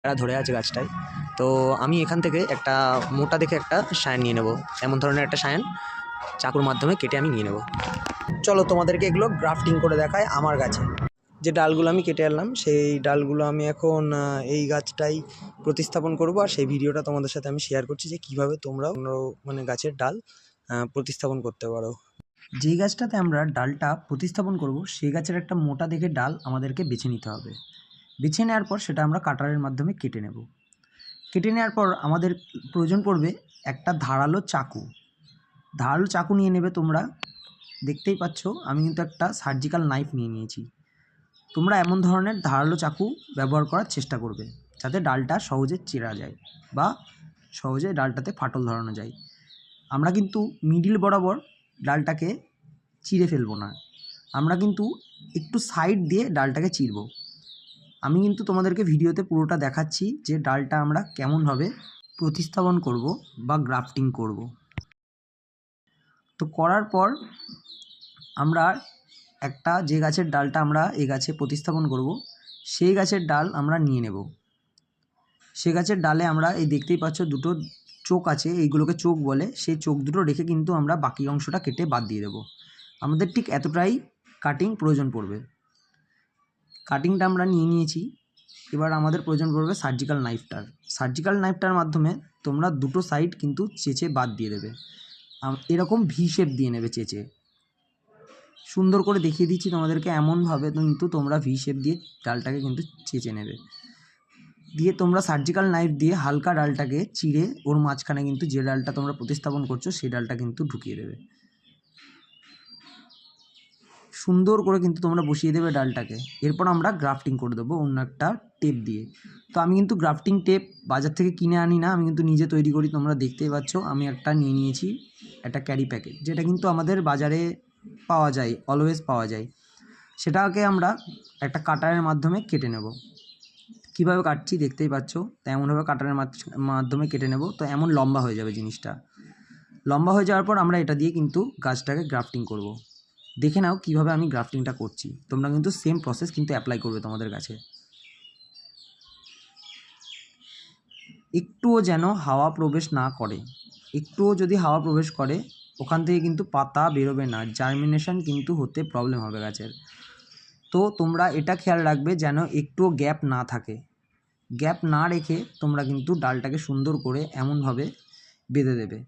ধরে আছে গাছটায়। তো আমি এখান থেকে একটা মোটা দেখে একটা সায়ান নিয়ে নেব, এমন ধরনের একটা সায়ান চাকুর মাধ্যমে কেটে আমি নিয়ে নেব। চলো তোমাদেরকে এগুলো গ্রাফটিং করে দেখায় আমার গাছে। যে ডালগুলো আমি কেটে আনলাম সেই ডালগুলো আমি এখন এই গাছটাই প্রতিস্থাপন করব, আর সেই ভিডিওটা তোমাদের সাথে আমি শেয়ার করছি যে কীভাবে তোমরাও মানে গাছের ডাল প্রতিস্থাপন করতে পারো। যেই গাছটাতে আমরা ডালটা প্রতিস্থাপন করব সেই গাছের একটা মোটা দেখে ডাল আমাদেরকে বেছে নিতে হবে। বেছে নেওয়ার পর সেটা আমরা কাটারের মাধ্যমে কেটে নেব। কেটে নেওয়ার পর আমাদের প্রয়োজন পড়বে একটা ধারালো চাকু। ধারালো চাকু নিয়ে নেবে তোমরা। দেখতেই পাচ্ছ আমি কিন্তু একটা সার্জিক্যাল নাইফ নিয়ে নিয়েছি। তোমরা এমন ধরনের ধারালো চাকু ব্যবহার করার চেষ্টা করবে যাতে ডালটা সহজে চেরা যায় বা সহজে ডালটাতে ফাটল ধরানো যায়। আমরা কিন্তু মিডিল বরাবর ডালটাকে চিরে ফেলবো না, আমরা কিন্তু একটু সাইড দিয়ে ডালটাকে চিরব। আমি কিন্তু তোমাদেরকে ভিডিওতে পুরোটা দেখাচ্ছি যে ডালটা আমরা কেমনভাবে প্রতিস্থাপন করব বা গ্রাফটিং করব। তো করার পর আমরা একটা যে গাছের ডালটা আমরা এই গাছে প্রতিস্থাপন করব সেই গাছের ডাল আমরা নিয়ে নেব। সে গাছের ডালে আমরা এই দেখতেই পাচ্ছ দুটো চোখ আছে, এইগুলোকে চোখ বলে, সেই চোখ দুটো রেখে কিন্তু আমরা বাকি অংশটা কেটে বাদ দিয়ে দেবো। আমাদের ঠিক এতটাই কাটিং প্রয়োজন পড়বে। কাটিংটা আমরা নিয়ে নিয়েছি, এবার আমাদের প্রয়োজন পড়বে সার্জিক্যাল নাইফটার। সার্জিক্যাল নাইফটার মাধ্যমে তোমরা দুটো সাইড কিন্তু চেঁচে বাদ দিয়ে দেবে। এরকম ভি শেপ দিয়ে নেবে চেঁচে। সুন্দর করে দেখিয়ে দিচ্ছি তোমাদেরকে, এমনভাবে কিন্তু তোমরা ভি শেপ দিয়ে ডালটাকে কিন্তু চেঁচে নেবে। দিয়ে তোমরা সার্জিক্যাল নাইফ দিয়ে হালকা ডালটাকে চিড়ে ওর মাঝখানে কিন্তু যে ডালটা তোমরা প্রতিস্থাপন করছো সেই ডালটা কিন্তু ঢুকিয়ে দেবে। সুন্দর করে কিন্তু তোমরা বসিয়ে দেবে ডালটাকে। এরপর আমরা গ্রাফটিং করে দেবো অন্য একটা টেপ দিয়ে। তো আমি কিন্তু গ্রাফটিং টেপ বাজার থেকে কিনে আনি না, আমি কিন্তু নিজে তৈরি করি। তোমরা দেখতেই পাচ্ছ আমি একটা নিয়ে নিয়েছি, একটা ক্যারি প্যাকেট, যেটা কিন্তু আমাদের বাজারে পাওয়া যায়, অলওয়েজ পাওয়া যায়। সেটাকে আমরা একটা কাটারের মাধ্যমে কেটে নেব। কীভাবে কাটছি দেখতেই পাচ্ছ। তো এমনভাবে কাটারের মাধ্যমে কেটে নেব। তো এমন লম্বা হয়ে যাবে জিনিসটা। লম্বা হয়ে যাওয়ার পর আমরা এটা দিয়ে কিন্তু গাছটাকে গ্রাফটিং করব। দেখে নাও কীভাবে আমি গ্রাফটিংটা করছি। তোমরা কিন্তু সেম প্রসেস কিন্তু অ্যাপ্লাই করবে তোমাদের গাছে। একটুও যেন হাওয়া প্রবেশ না করে। একটুও যদি হাওয়া প্রবেশ করে ওখান থেকে কিন্তু পাতা বেরোবে না, জার্মিনেশন কিন্তু হতে প্রবলেম হবে গাছের। তো তোমরা এটা খেয়াল রাখবে যেন একটুও গ্যাপ না থাকে। গ্যাপ না রেখে তোমরা কিন্তু ডালটাকে সুন্দর করে এমনভাবে বেঁধে দেবে।